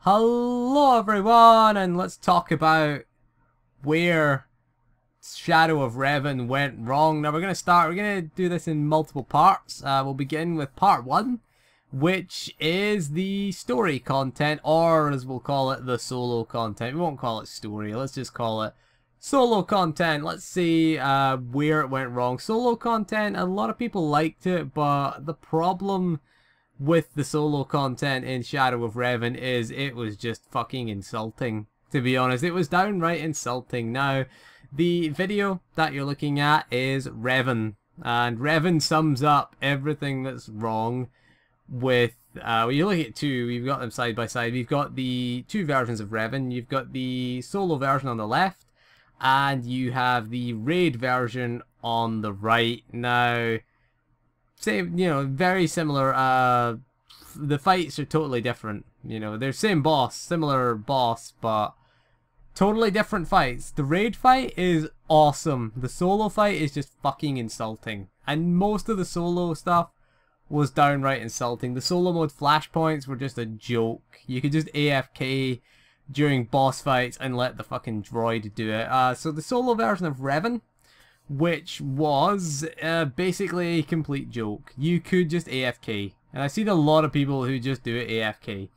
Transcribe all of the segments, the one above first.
Hello everyone, and let's talk about where Shadow of Revan went wrong. Now we're going to do this in multiple parts. We'll begin with part 1, which is the story content, or as we'll call it, the solo content. We won't call it story, let's just call it solo content. Let's see where it went wrong. Solo content, a lot of people liked it, but the problem with the solo content in Shadow of Revan is it was just fucking insulting, to be honest. It was downright insulting. Now, the video that you're looking at is Revan, and Revan sums up everything that's wrong with, when you look at two, we've got them side by side. We've got the two versions of Revan. You've got the solo version on the left, and you have the raid version on the right. Now, same, very similar. The fights are totally different. They're same boss, similar boss, but totally different fights. The raid fight is awesome. The solo fight is just fucking insulting. And most of the solo stuff was downright insulting. The solo mode flashpoints were just a joke. You could just AFK during boss fights and let the fucking droid do it. So the solo version of Revan, which was basically a complete joke. You could just AFK. And I've seen a lot of people who just do it AFK.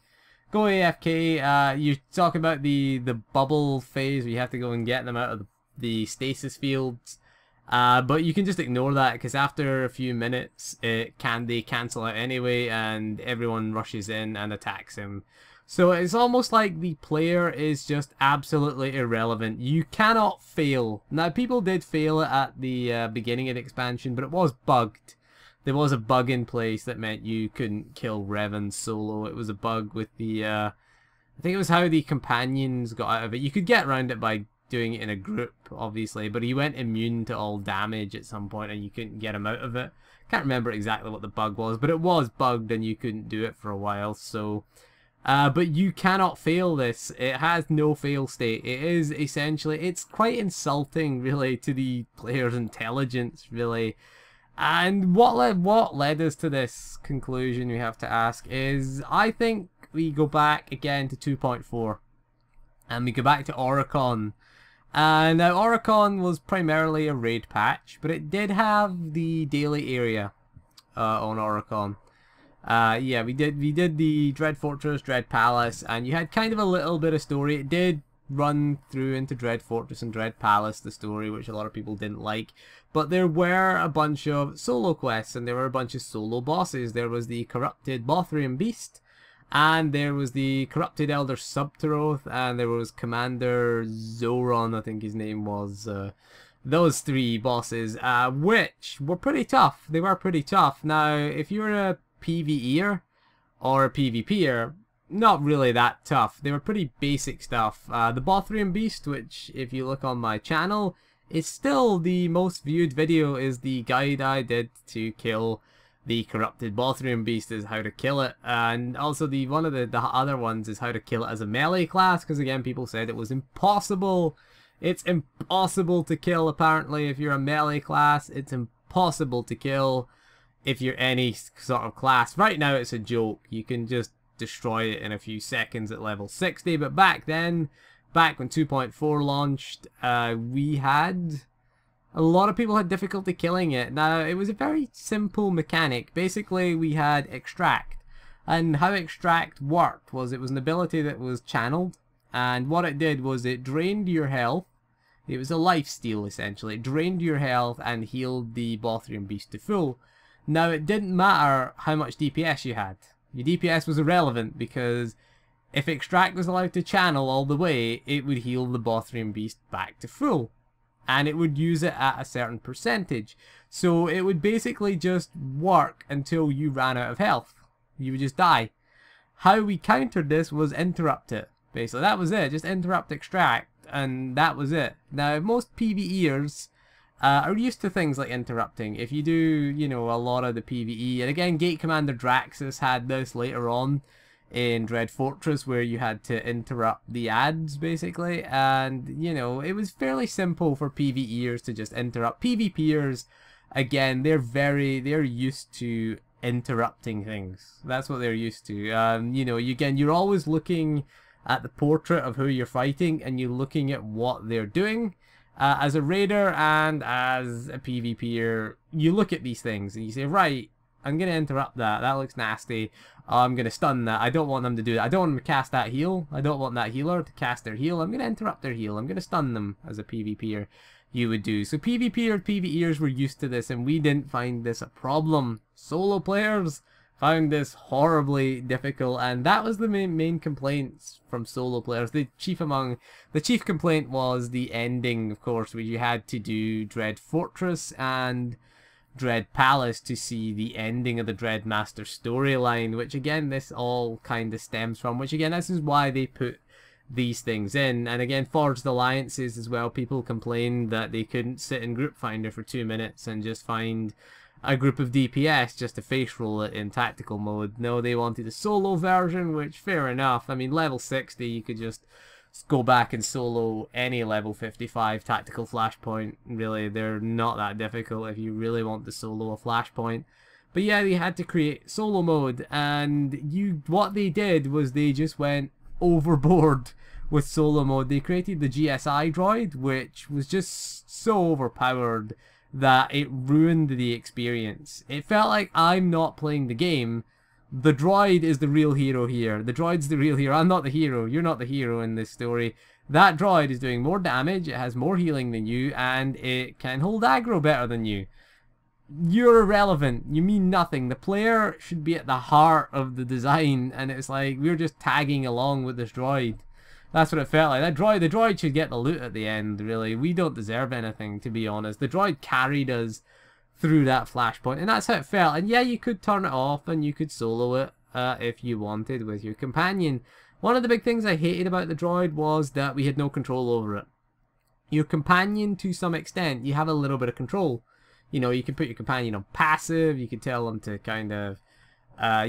Go AFK, you talk about the bubble phase where you have to go and get them out of the stasis fields. But you can just ignore that, because after a few minutes they cancel out anyway and everyone rushes in and attacks him. So it's almost like the player is just absolutely irrelevant. You cannot fail. Now, people did fail it at the beginning of the expansion, but it was bugged. There was a bug in place that meant you couldn't kill Revan solo. It was a bug with the, I think it was how the companions got out of it. You could get around it by doing it in a group, obviously, but he went immune to all damage at some point and you couldn't get him out of it. Can't remember exactly what the bug was, but it was bugged and you couldn't do it for a while, so... but you cannot fail this. It has no fail state. It is essentially, it's quite insulting, really, to the player's intelligence, really. And what led us to this conclusion, we have to ask, is I think we go back again to 2.4. And we go back to Oricon. And now Oricon was primarily a raid patch, but it did have the daily area on Oricon. Yeah, we did the Dread Fortress, Dread Palace, and you had kind of a little bit of story. It did run through into Dread Fortress and Dread Palace, the story, which a lot of people didn't like. But there were a bunch of solo quests, and there were a bunch of solo bosses. There was the Corrupted Bothrian Beast, and there was the Corrupted Elder Subteroth, and there was Commander Zoran, I think his name was. Those three bosses, which were pretty tough. They were pretty tough. Now, if you're a PvEer or a PvPer, not really that tough. They were pretty basic stuff. The Bothrian Beast, which if you look on my channel, is still the most viewed video, is the guide I did to kill the Corrupted Bothrian Beast, is how to kill it. And also one of the other ones is how to kill it as a melee class, because again people said it was impossible. It's impossible to kill, apparently. If you're a melee class, it's impossible to kill if you're any sort of class. Right now it's a joke. You can just destroy it in a few seconds at level 60, but back then, back when 2.4 launched, we had a lot of people had difficulty killing it. Now, it was a very simple mechanic. Basically, we had Extract, and how Extract worked was it was an ability that was channeled, and what it did was it drained your health. It was a lifesteal, essentially. It drained your health and healed the Bothrian Beast to full. Now, it didn't matter how much DPS you had. Your DPS was irrelevant, because if Extract was allowed to channel all the way, it would heal the Bothrian Beast back to full. And it would use it at a certain percentage. So it would basically just work until you ran out of health. You would just die. How we countered this was interrupt it. Basically, that was it. Just interrupt Extract, and that was it. Now, most PvEers are used to things like interrupting. If you do, a lot of the PvE, and again, Gate Commander Draxus had this later on in Dread Fortress, where you had to interrupt the ads, basically, and, it was fairly simple for PvEers to just interrupt. PvPers, again, they're used to interrupting things. That's what they're used to. You know, you're always looking at the portrait of who you're fighting, and you're looking at what they're doing. As a raider and as a PvPer, you look at these things and you say, right, I'm going to interrupt that. That looks nasty. I'm going to stun that. I don't want them to do that. I don't want them to cast that heal. I don't want that healer to cast their heal. I'm going to interrupt their heal. I'm going to stun them as a PvPer you would do. So PvPer, PvEers were used to this, and we didn't find this a problem. Solo players found this horribly difficult, and that was the main complaints from solo players. The chief complaint was the ending, of course, where you had to do Dread Fortress and Dread Palace to see the ending of the Dread Master storyline, which again this all kind of stems from, which again this is why they put these things in. And again, Forged Alliances as well, people complained that they couldn't sit in Group Finder for 2 minutes and just find a group of DPS just to face roll it in tactical mode. No, they wanted a solo version, which fair enough. I mean, level 60 you could just go back and solo any level 55 tactical flashpoint. Really, they're not that difficult if you really want to solo a flashpoint. But yeah, they had to create solo mode, and what they did was they just went overboard with solo mode. They created the GSI droid, which was just so overpowered that it ruined the experience. It felt like I'm not playing the game. The droid is the real hero here. The droid's the real hero. I'm not the hero. You're not the hero in this story. That droid is doing more damage, it has more healing than you, and it can hold aggro better than you. You're irrelevant. You mean nothing. The player should be at the heart of the design, and it's like we're just tagging along with this droid. That's what it felt like. The droid should get the loot at the end, really. We don't deserve anything, to be honest. The droid carried us through that flashpoint, and that's how it felt. And yeah, you could turn it off and you could solo it if you wanted with your companion. One of the big things I hated about the droid was that we had no control over it. Your companion, to some extent, you have a little bit of control. You know, you can put your companion on passive, you can tell them to kind of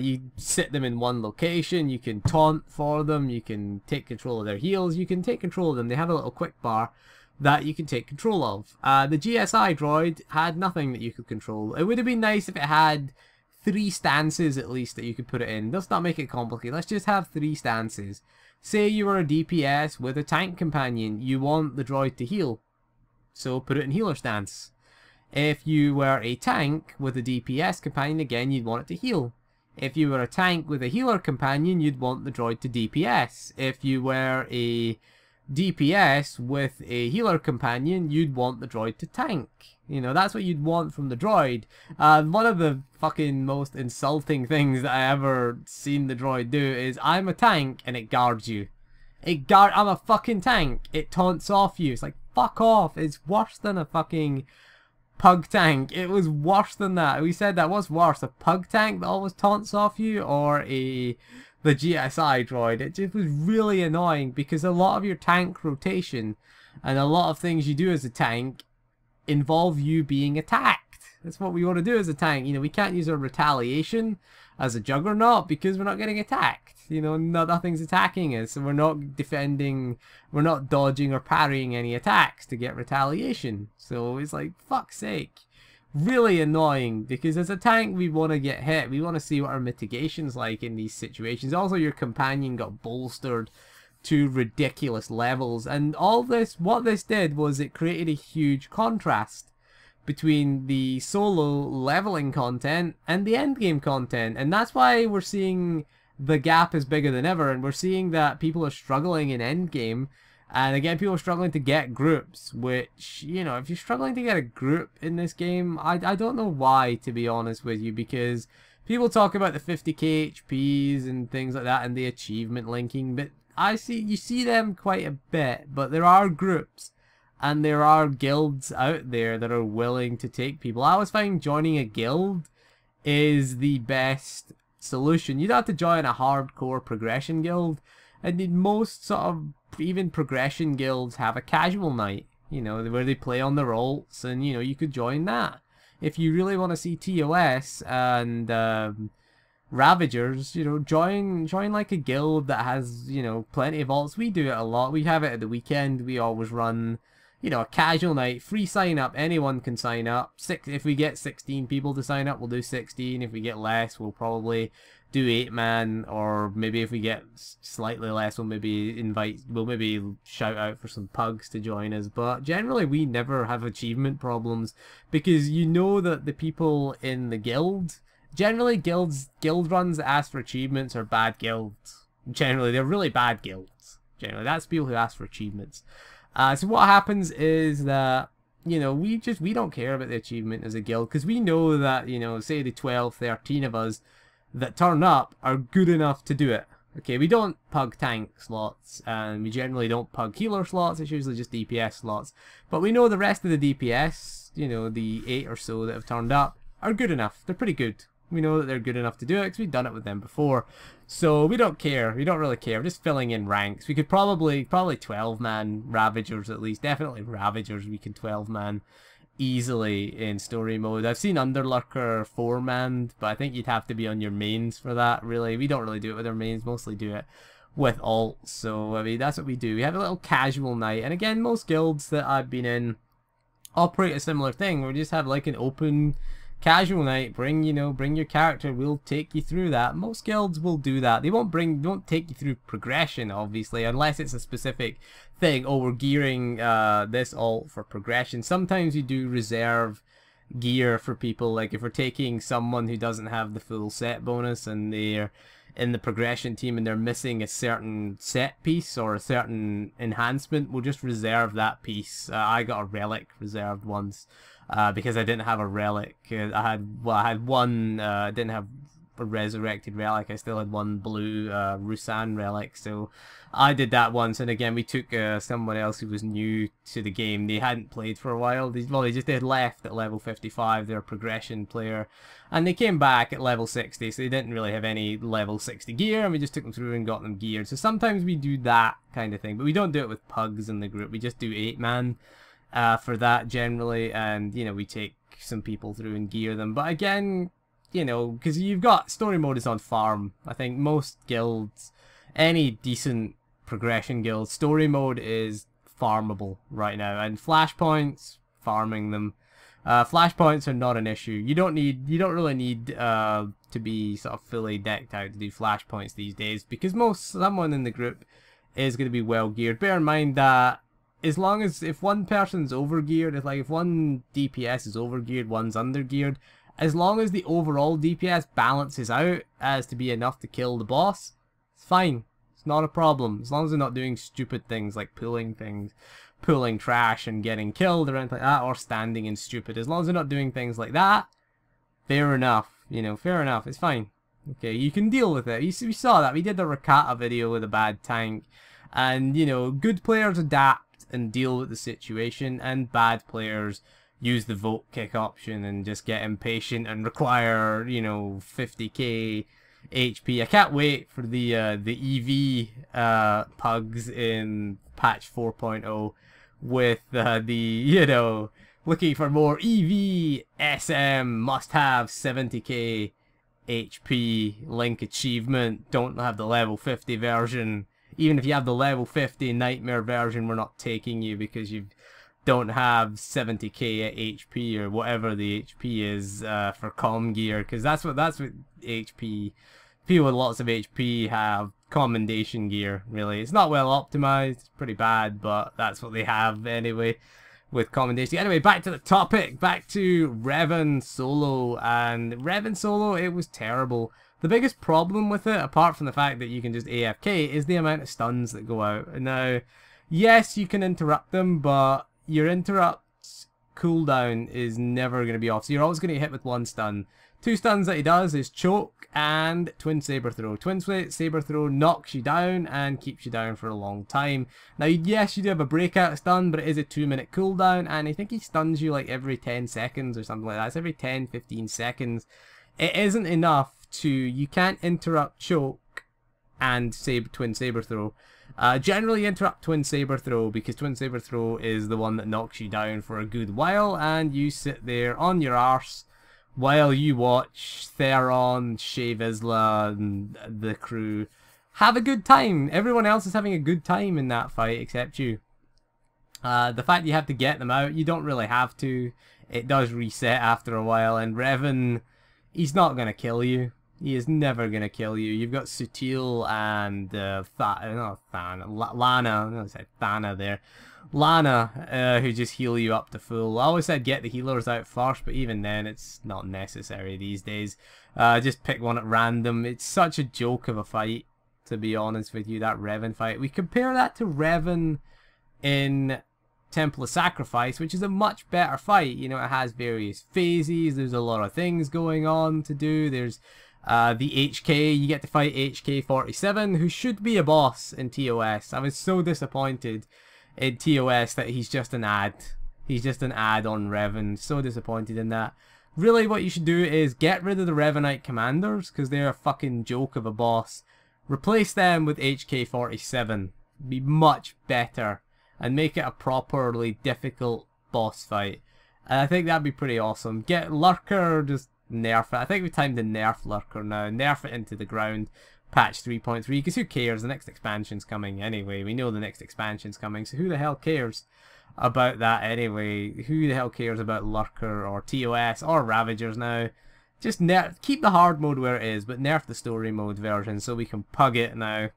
you sit them in one location, you can taunt for them, you can take control of their heals, you can take control of them. They have a little quick bar that you can take control of. The GSI droid had nothing that you could control. It would have been nice if it had 3 stances at least that you could put it in. Let's not make it complicated. Let's just have 3 stances. Say you were a DPS with a tank companion. You want the droid to heal, so put it in healer stance. If you were a tank with a DPS companion, again, you'd want it to heal. If you were a tank with a healer companion, you'd want the droid to DPS. If you were a DPS with a healer companion, you'd want the droid to tank. You know, that's what you'd want from the droid. One of the fucking most insulting things that I ever seen the droid do is, I'm a tank and it guards you. I'm a fucking tank. It taunts off you. It's like, fuck off. It's worse than a fucking pug tank. It was worse than that. We said that was worse. A pug tank that always taunts off you, or the GSI droid. It just was really annoying because a lot of your tank rotation and a lot of things you do as a tank involve you being attacked. That's what we want to do as a tank. You know, we can't use our retaliation as a juggernaut because we're not getting attacked. You know, nothing's attacking us, and we're not defending, we're not dodging or parrying any attacks to get retaliation. So it's like, fuck's sake. Really annoying, because as a tank we want to get hit. We want to see what our mitigation's like in these situations. Also, your companion got bolstered to ridiculous levels, and all this, what this did was it created a huge contrast between the solo leveling content and the endgame content, and that's why we're seeing the gap is bigger than ever, and we're seeing that people are struggling in endgame. And again, people are struggling to get groups, which, you know, if you're struggling to get a group in this game, I don't know why, to be honest with you, because people talk about the 50k HPs and things like that and the achievement linking, but you see them quite a bit, but there are groups and there are guilds out there that are willing to take people. I always find joining a guild is the best solution. You don't have to join a hardcore progression guild, and most sort of even progression guilds have a casual night, you know, where they play on their ults, and you know, you could join that. If you really want to see TOS and Ravagers, you know, join like a guild that has, you know, plenty of ults. We do it a lot. We have it at the weekend. We always run you know, a casual night, free sign up, anyone can sign up. If we get 16 people to sign up, we'll do 16. If we get less, we'll probably do 8-man, or maybe if we get slightly less, we'll maybe shout out for some pugs to join us. But generally, we never have achievement problems, because you know that the people in the guild, generally guild runs that ask for achievements are bad guilds. Generally, they're really bad guilds. Generally, that's people who ask for achievements. So what happens is that, you know, we don't care about the achievement as a guild, because we know that, you know, say the 12, 13 of us that turn up are good enough to do it. Okay, we don't pug tank slots, and we generally don't pug healer slots. It's usually just DPS slots. But we know the rest of the DPS, you know, the 8 or so that have turned up, are good enough. They're pretty good. We know that they're good enough to do it because we've done it with them before. So we don't care. We don't really care. We're just filling in ranks. We could probably 12-man Ravagers at least. Definitely Ravagers we can 12-man easily in story mode. I've seen Underlurker 4-man, but I think you'd have to be on your mains for that, really. We don't really do it with our mains. Mostly do it with alts. So, I mean, that's what we do. We have a little casual night. And again, most guilds that I've been in operate a similar thing. We just have like an open casual night. Bring your character. We'll take you through that. Most guilds will do that. They won't take you through progression, obviously, unless it's a specific thing. Oh, we're gearing this alt for progression. Sometimes you do reserve gear for people, like if we're taking someone who doesn't have the full set bonus and they're in the progression team and they're missing a certain set piece or a certain enhancement, we'll just reserve that piece. I got a relic reserved once. Because I didn't have a relic. I had one, didn't have a resurrected relic. I still had one blue Rusan relic, so I did that once. And again, we took someone else who was new to the game. They hadn't played for a while. They had left at level 55. They're a progression player, and they came back at level 60. So they didn't really have any level 60 gear, and we just took them through and got them geared. So sometimes we do that kind of thing, but we don't do it with pugs in the group. We just do 8-man. For that generally, and you know, we take some people through and gear them. But again, you know, because you've got story mode is on farm. I think most guilds, any decent progression guild, story mode is farmable right now, and flashpoints, farming them. Flashpoints are not an issue. You don't really need to be sort of fully decked out to do flashpoints these days, because someone in the group is going to be well geared. Bear in mind that as long as, if one person's overgeared, if one DPS is overgeared, one's undergeared, as long as the overall DPS balances out as to be enough to kill the boss, it's fine. It's not a problem. As long as they're not doing stupid things like pulling trash and getting killed or anything like that, or standing in stupid. As long as they're not doing things like that, fair enough. You know, fair enough. It's fine. Okay, you can deal with it. We saw that. We did the Rakata video with a bad tank. And, you know, good players adapt and deal with the situation, and bad players use the vote kick option and just get impatient and require, you know, 50k HP. I can't wait for the EV pugs in patch 4.0 with you know, looking for more EV SM, must have 70k HP link achievement, don't have the level 50 version. Even if you have the level 50 nightmare version, we're not taking you because you don't have 70k HP or whatever the HP is for comm gear, because that's what HP, people with lots of HP have commendation gear. Really, it's not well optimized, it's pretty bad, but that's what they have anyway with commendation. Anyway, back to the topic, back to Revan solo. And Revan solo, it was terrible. The biggest problem with it, apart from the fact that you can just AFK, is the amount of stuns that go out. Now, yes, you can interrupt them, but your interrupt cooldown is never going to be off. So you're always going to get hit with one stun. Two stuns that he does is choke and twin saber throw. Twin saber throw knocks you down and keeps you down for a long time. Now, yes, you do have a breakout stun, but it is a 2-minute cooldown, and I think he stuns you like every 10 seconds or something like that. It's every 10-15 seconds. It isn't enough to, you can't interrupt choke and twin saber throw. Generally interrupt twin saber throw, because twin saber throw is the one that knocks you down for a good while, and you sit there on your arse while you watch Theron, Shea Vizsla, and the crew have a good time. Everyone else is having a good time in that fight except you. The fact you have to get them out, you don't really have to. It does reset after a while, and Revan, he's not going to kill you. He is never going to kill you. You've got Sutil and Lana, I said Thana there. Lana, who just heal you up to full. I always said get the healers out first, but even then it's not necessary these days. Just pick one at random. It's such a joke of a fight, to be honest with you, that Revan fight. We compare that to Revan in Temple of Sacrifice, which is a much better fight. You know, it has various phases, there's a lot of things going on to do. There's the HK, you get to fight HK-47, who should be a boss in TOS. I was so disappointed in TOS that he's just an ad. He's just an ad on Revan. So disappointed in that. Really what you should do is get rid of the Revanite commanders, because they're a fucking joke of a boss. Replace them with HK-47. Be much better. And make it a properly difficult boss fight. And I think that'd be pretty awesome. Get Lurker, just nerf it. I think we've time to nerf Lurker now. Nerf it into the ground. Patch 3.3, because who cares? The next expansion's coming anyway. We know the next expansion's coming, so who the hell cares about that anyway? Who the hell cares about Lurker or TOS or Ravagers now? Just nerf, keep the hard mode where it is, but nerf the story mode version so we can pug it now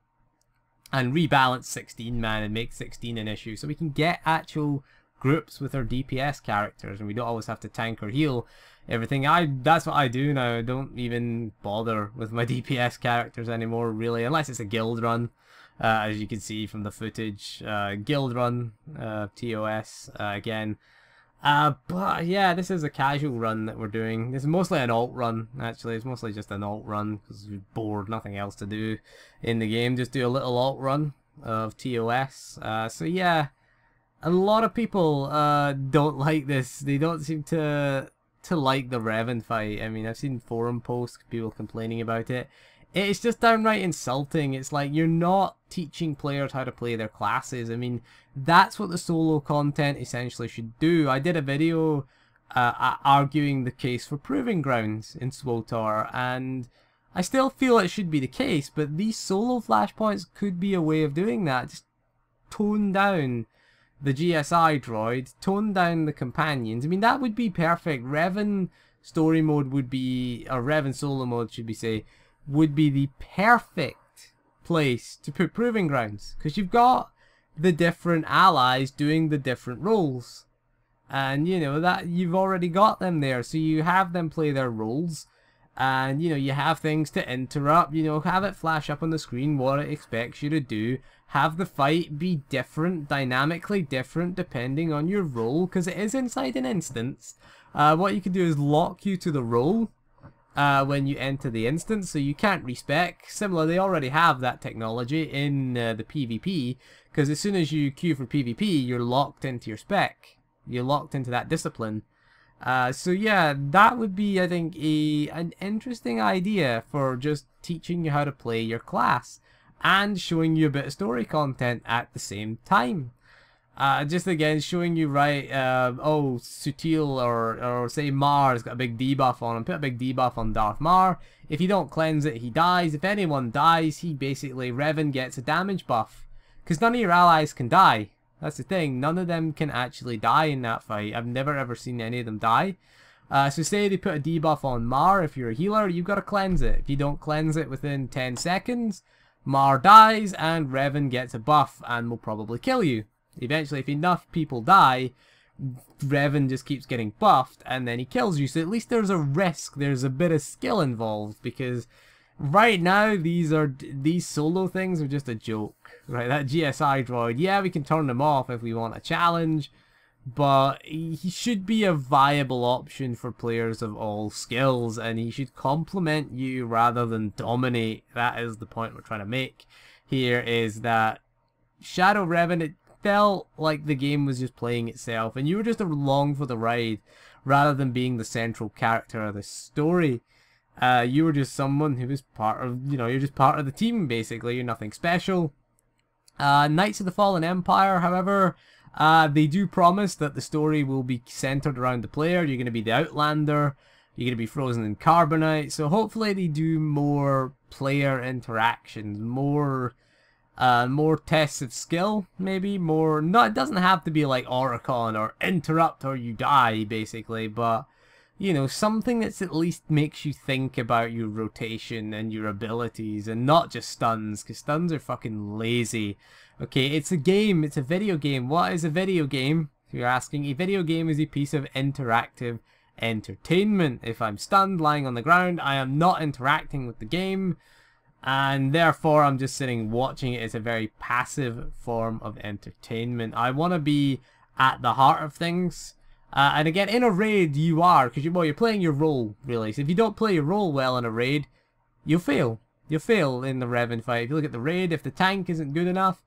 and rebalance 16 man and make 16 an issue, so we can get actual groups with our DPS characters and we don't always have to tank or heal everything. That's what I do now. I don't even bother with my DPS characters anymore, really, unless it's a guild run, as you can see from the footage. Guild run, TOS again. But yeah, this is a casual run that we're doing. This is mostly an alt run, actually. It's mostly just an alt run because we're bored, nothing else to do in the game. Just do a little alt run of TOS. So yeah, a lot of people don't like this. They don't seem to like the Revan fight. I mean, I've seen forum posts, people complaining about it. It's just downright insulting. It's like you're not teaching players how to play their classes. I mean, that's what the solo content essentially should do. I did a video arguing the case for Proving Grounds in SWTOR, and I still feel it should be the case, but these solo flashpoints could be a way of doing that. Just tone down the GSI droid, tone down the companions. I mean, that would be perfect. Revan story mode would be, or Revan solo mode should be say, would be the perfect place to put Proving Grounds, because you've got the different allies doing the different roles, and you know that you've already got them there, so you have them play their roles, and you know you have things to interrupt, you know, have it flash up on the screen what it expects you to do, have the fight be different, dynamically different depending on your role, because it is inside an instance. What you can do is lock you to the role when you enter the instance, so you can't respec. Similar, they already have that technology in the PvP, because as soon as you queue for PvP, you're locked into your spec. You're locked into that discipline. So yeah, that would be, I think, an interesting idea for just teaching you how to play your class and showing you a bit of story content at the same time. Just again showing you, right, oh, Sutil or say Mar's got a big debuff on him. Put a big debuff on Darth Mar. If you don't cleanse it, he dies. If anyone dies, he basically, Revan gets a damage buff. Because none of your allies can die. That's the thing. None of them can actually die in that fight. I've never ever seen any of them die. So say they put a debuff on Mar. If you're a healer, you've got to cleanse it. If you don't cleanse it within 10 seconds, Mar dies and Revan gets a buff and will probably kill you. Eventually, if enough people die, Revan just keeps getting buffed and then he kills you. So at least there's a risk, there's a bit of skill involved, because right now these solo things are just a joke. Right, that GSI droid, yeah, we can turn them off if we want a challenge, but he should be a viable option for players of all skills, and he should complement you rather than dominate. That is the point we're trying to make here, is that Shadow Revan, it felt like the game was just playing itself and you were just along for the ride rather than being the central character of the story. You were just someone who was part of, you know, you're just part of the team basically, you're nothing special. Knights of the Fallen Empire, however, they do promise that the story will be centered around the player. You're going to be the Outlander, you're going to be frozen in Carbonite, so hopefully they do more player interactions, more More tests of skill, maybe more. No, it doesn't have to be like Oricon or interrupt or you die, basically, but you know, something that's at least makes you think about your rotation and your abilities and not just stuns, because stuns are fucking lazy. Okay, it's a game, it's a video game. What is a video game? If you're asking, a video game is a piece of interactive entertainment. If I'm stunned lying on the ground, I am not interacting with the game, and therefore I'm just sitting watching it. As a very passive form of entertainment. I want to be at the heart of things, and again, in a raid you are, because you're playing your role, really. So if you don't play your role well in a raid, you'll fail. You'll fail in the Revan fight. If you look at the raid, if the tank isn't good enough,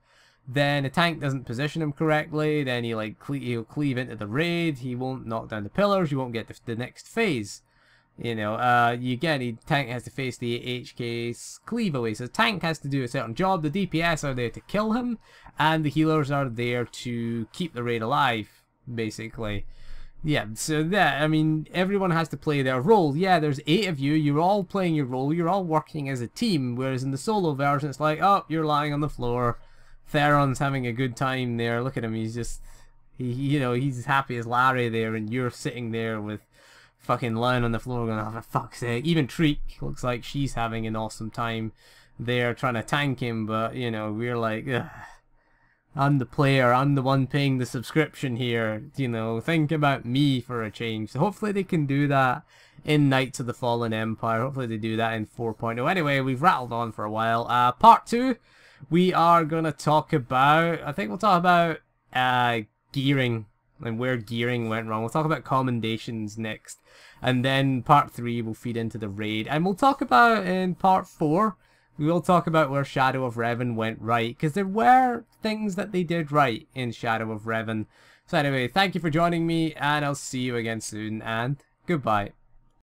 then the tank doesn't position him correctly, then he'll cleave into the raid, he won't knock down the pillars, you won't get the next phase. You know, tank has to face the HK's cleave away, so the tank has to do a certain job, the DPS are there to kill him, and the healers are there to keep the raid alive, basically. Yeah, so I mean, everyone has to play their role. Yeah, there's 8 of you, you're all playing your role, you're all working as a team, whereas in the solo version it's like, oh, you're lying on the floor, Theron's having a good time there. Look at him. He's just, you know, he's happy as Larry there, and you're sitting there with fucking lying on the floor going, oh, for fuck's sake. Even Treek looks like she's having an awesome time there trying to tank him, but, you know, we're like, ugh. I'm the player. I'm the one paying the subscription here. You know, think about me for a change. So hopefully they can do that in Knights of the Fallen Empire. Hopefully they do that in 4.0. Anyway, we've rattled on for a while. Part 2. We are going to talk about, I think we'll talk about gearing and where gearing went wrong. We'll talk about commendations next. And then part 3 will feed into the raid. And we'll talk about, in part 4, we will talk about where Shadow of Revan went right. Because there were things that they did right in Shadow of Revan. So anyway, thank you for joining me, and I'll see you again soon, and goodbye.